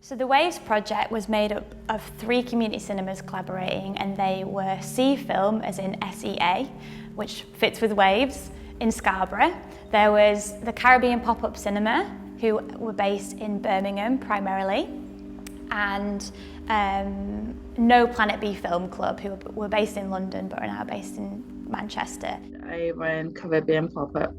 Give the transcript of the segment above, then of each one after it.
So the Waves project was made up of 3 community cinemas collaborating, and they were Sea Film, as in SEA, which fits with Waves, in Scarborough. There was the Caribbean Pop-Up Cinema, who were based in Birmingham primarily, and No Planet B Film Club, who were based in London but are now based in Manchester. I run Caribbean Pop-Up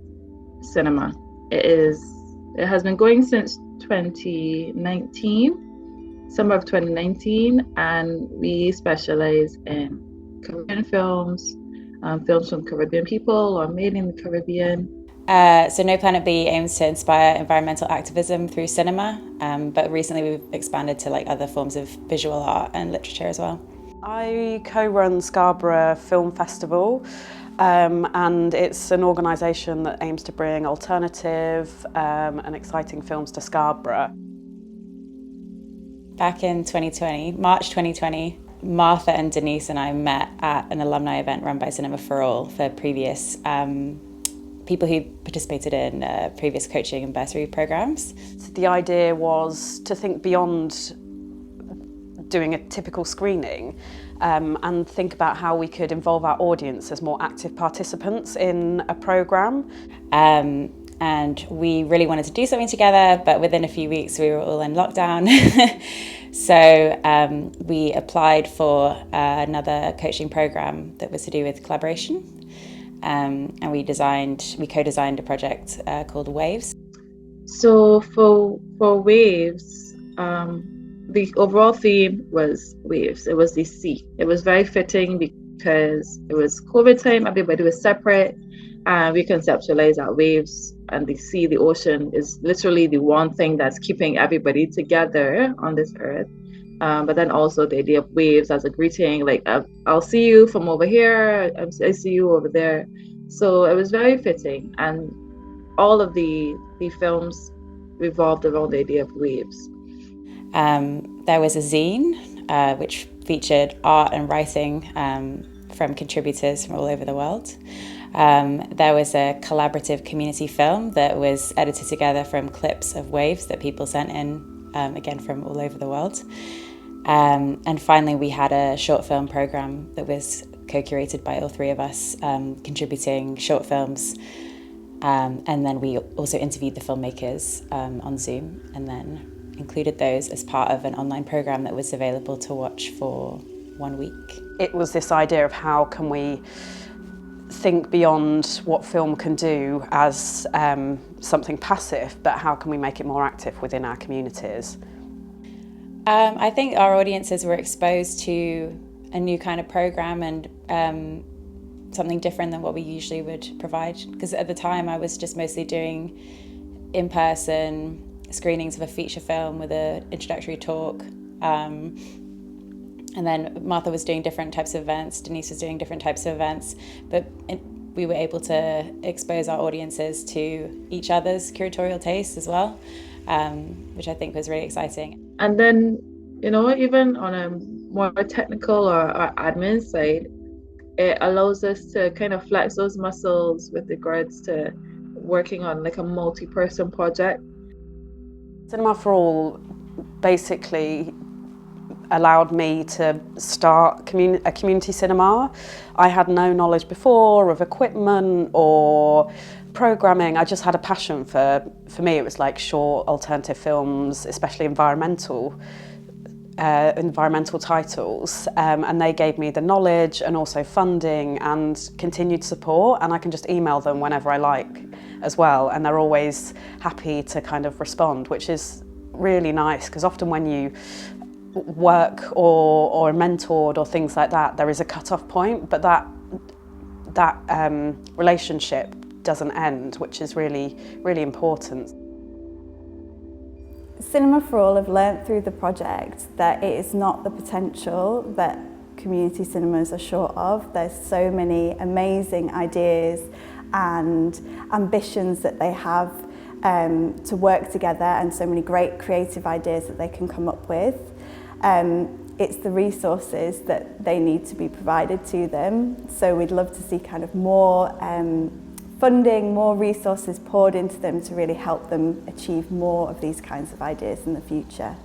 Cinema. It has been going since 2019, summer of 2019, and we specialize in Caribbean films, films from Caribbean people or made in the Caribbean. So No Planet B aims to inspire environmental activism through cinema, but recently we've expanded to other forms of visual art and literature as well. I co-run Scarborough Film Festival, and it's an organisation that aims to bring alternative and exciting films to Scarborough. Back in 2020, March 2020, Martha and Denise and I met at an alumni event run by Cinema for All for previous people who participated in previous coaching and bursary programmes. The idea was to think beyond doing a typical screening and think about how we could involve our audience as more active participants in a programme. And we really wanted to do something together, but within a few weeks we were all in lockdown. So we applied for another coaching programme that was to do with collaboration. And we co-designed a project called Waves. So for Waves, the overall theme was waves. It was the sea. It was very fitting because it was COVID time, everybody was separate, and we conceptualized that waves and the sea, the ocean, is literally the one thing that's keeping everybody together on this earth. But then also the idea of waves as a greeting, like I'll see you from over here, I see you over there. So it was very fitting, and all of the films revolved around the idea of waves. There was a zine which featured art and writing from contributors from all over the world. There was a collaborative community film that was edited together from clips of waves that people sent in, again from all over the world. And finally we had a short film programme that was co-curated by all 3 of us, contributing short films. And then we also interviewed the filmmakers on Zoom, and then included those as part of an online programme that was available to watch for 1 week. It was this idea of how can we think beyond what film can do as something passive, but how can we make it more active within our communities? I think our audiences were exposed to a new kind of programme and something different than what we usually would provide, because at the time I was just mostly doing in-person screenings of a feature film with an introductory talk, and then Martha was doing different types of events, Denise was doing different types of events, but we were able to expose our audiences to each other's curatorial tastes as well, which I think was really exciting. And then, even on a more technical or admin side, it allows us to kind of flex those muscles with regards to working on a multi-person project. Cinema for All basically allowed me to start a community cinema. I had no knowledge before of equipment or programming. I just had a passion for me it was short alternative films, especially environmental titles, and they gave me the knowledge and also funding and continued support, and I can just email them whenever I like as well, and they're always happy to kind of respond, which is really nice, because often when you work or are mentored or things like that, there is a cut-off point, but that relationship doesn't end, which is really, really important. Cinema for All have learnt through the project that it is not the potential that community cinemas are short of. There's so many amazing ideas and ambitions that they have to work together, and so many great creative ideas that they can come up with. It's the resources that they need to be provided to them. So we'd love to see kind of more funding, more resources poured into them to really help them achieve more of these kinds of ideas in the future.